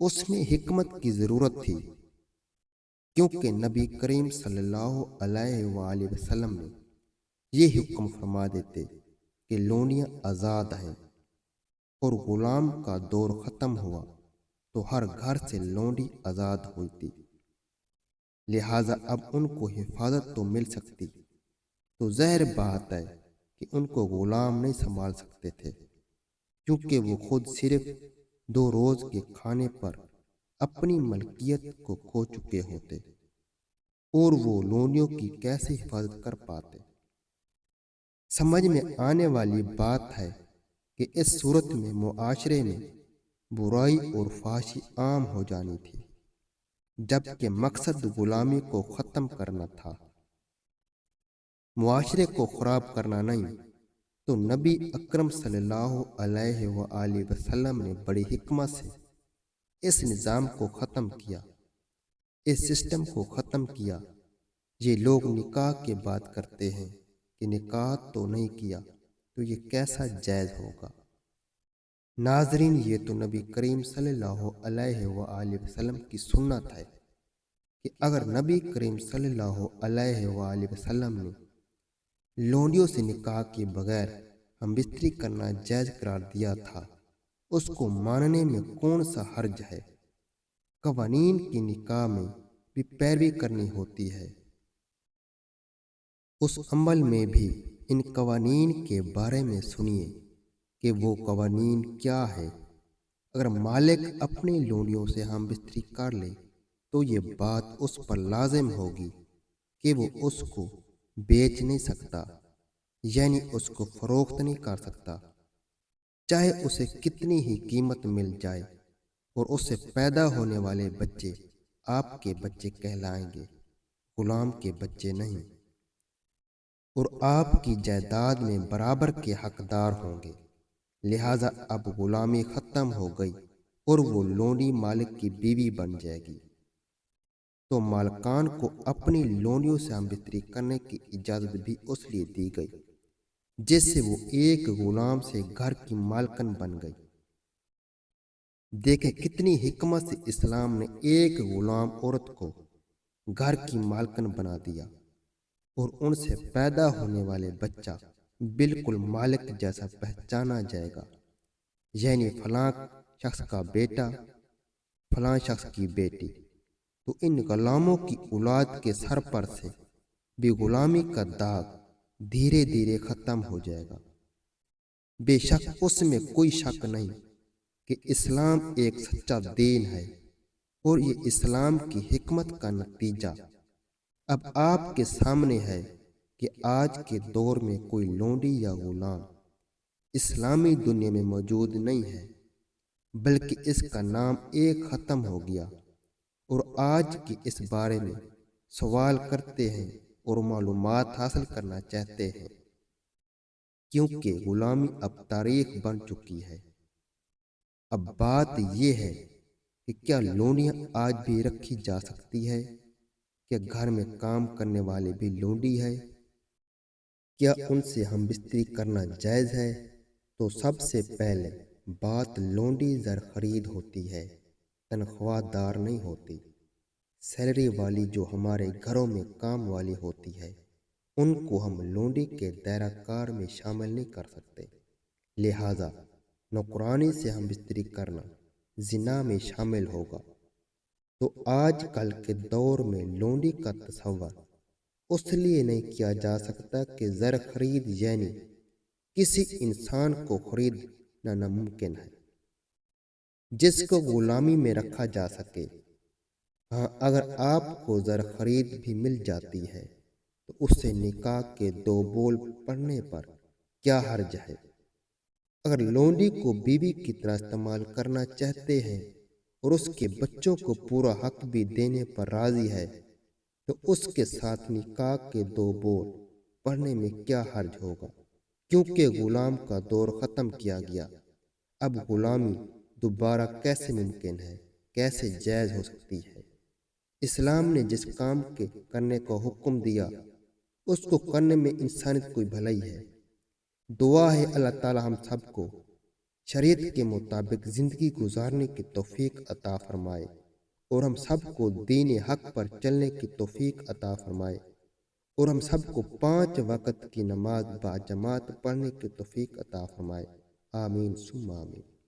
اس میں حکمت کی ضرورت تھی، کیونکہ نبی کریم صلی اللہ علیہ وآلہ وسلم نے یہ حکم فرما دیتے کہ لونڈیاں آزاد ہیں اور غلام کا دور ختم ہوا تو ہر گھر سے لونڈی آزاد ہوئی تھی، لہٰذا اب ان کو حفاظت تو مل سکتی، تو ظاہر بات ہے کہ ان کو غلام نہیں سنبھال سکتے تھے، کیونکہ وہ خود صرف 2 روز کے کھانے پر اپنی ملکیت کو کھو چکے ہوتے، اور وہ لونڈیوں کی کیسے حفاظت کر پاتے۔ سمجھ میں آنے والی بات ہے کہ اس صورت میں معاشرے میں برائی اور فحاشی عام ہو جانی تھی، جبکہ مقصد غلامی کو ختم کرنا تھا، معاشرے کو خراب کرنا نہیں۔ تو نبی اکرم صلی اللہ علیہ وآلہ وسلم نے بڑی حکمت سے اس نظام کو ختم کیا، اس سسٹم کو ختم کیا۔ یہ لوگ نکاح کی بات کرتے ہیں کہ نکاح تو نہیں کیا تو یہ کیسا جائز ہوگا؟ ناظرین، یہ تو نبی کریم صلی اللہ علیہ وآلہ وسلم کی سنت ہے کہ اگر نبی کریم صلی اللہ علیہ وآلہ وسلم نے لونڈیوں سے نکاح کے بغیر ہم بستری کرنا جائز قرار دیا تھا، اس کو ماننے میں کون سا حرج ہے؟ قوانین کی نکاح میں بھی پیروی کرنی ہوتی ہے، اس عمل میں بھی ان قوانین کے بارے میں سنیے کہ وہ قوانین کیا ہے۔ اگر مالک اپنی لونڈیوں سے ہم بستری کر لے تو یہ بات اس پر لازم ہوگی کہ وہ اس کو بیچ نہیں سکتا، یعنی اس کو فروخت نہیں کر سکتا، چاہے اسے کتنی ہی قیمت مل جائے، اور اس سے پیدا ہونے والے بچے آپ کے بچے کہلائیں گے، غلام کے بچے نہیں، اور آپ کی جائیداد میں برابر کے حقدار ہوں گے۔ لہٰذا اب غلامی ختم ہو گئی اور وہ لونڈی مالک کی بیوی بن جائے گی، تو مالکان کو اپنی لونڈیوں سے ہم بستری کرنے کی اجازت بھی اس لیے دی گئی جس سے وہ ایک غلام سے گھر کی مالکن بن گئی۔ دیکھیں کتنی حکمت سے اسلام نے ایک غلام عورت کو گھر کی مالکن بنا دیا، اور ان سے پیدا ہونے والے بچہ بالکل مالک جیسا پہچانا جائے گا، یعنی فلاں شخص کا بیٹا، فلاں شخص کی بیٹی۔ تو ان غلاموں کی اولاد کے سر پر سے بھی غلامی کا داغ دھیرے دھیرے ختم ہو جائے گا۔ بے شک اس میں کوئی شک نہیں کہ اسلام ایک سچا دین ہے، اور یہ اسلام کی حکمت کا نتیجہ اب آپ کے سامنے ہے کہ آج کے دور میں کوئی لونڈی یا غلام اسلامی دنیا میں موجود نہیں ہے، بلکہ اس کا نام ایک ختم ہو گیا، اور آج کی اس بارے میں سوال کرتے ہیں اور معلومات حاصل کرنا چاہتے ہیں، کیونکہ غلامی اب تاریخ بن چکی ہے۔ اب بات یہ ہے کہ کیا لونڈیاں آج بھی رکھی جا سکتی ہے؟ کیا گھر میں کام کرنے والے بھی لونڈی ہے؟ کیا ان سے ہم بستری کرنا جائز ہے؟ تو سب سے پہلے بات لونڈی زر خرید ہوتی ہے، تنخواہ دار نہیں ہوتی۔ سیلری والی جو ہمارے گھروں میں کام والی ہوتی ہے، ان کو ہم لونڈی کے دائرہ کار میں شامل نہیں کر سکتے، لہٰذا نوکرانی سے ہم بستری کرنا زنا میں شامل ہوگا۔ تو آج کل کے دور میں لونڈی کا تصور اس لیے نہیں کیا جا سکتا کہ زر خرید یعنی کسی انسان کو خریدنا ناممکن ہے جس کو غلامی میں رکھا جا سکے۔ ہاں، اگر آپ کو زر خرید بھی مل جاتی ہے تو اس سے نکاح کے 2 بول پڑھنے پر کیا حرج ہے؟ اگر لونڈی کو بیوی کی طرح استعمال کرنا چاہتے ہیں اور اس کے بچوں کو پورا حق بھی دینے پر راضی ہے تو اس کے ساتھ نکاح کے 2 بول پڑھنے میں کیا حرج ہوگا؟ کیونکہ غلام کا دور ختم کیا گیا، اب غلامی دوبارہ کیسے ممکن ہے، کیسے جائز ہو سکتی ہے؟ اسلام نے جس کام کے کرنے کا حکم دیا اس کو کرنے میں انسانیت کوئی بھلائی ہے۔ دعا ہے اللہ تعالی ہم سب کو شریعت کے مطابق زندگی گزارنے کی توفیق عطا فرمائے اور ہم سب کو دین حق پر چلنے کی توفیق عطا فرمائے اور ہم سب کو 5 وقت کی نماز با جماعت پڑھنے کی توفیق عطا فرمائے۔ آمین ثم آمین۔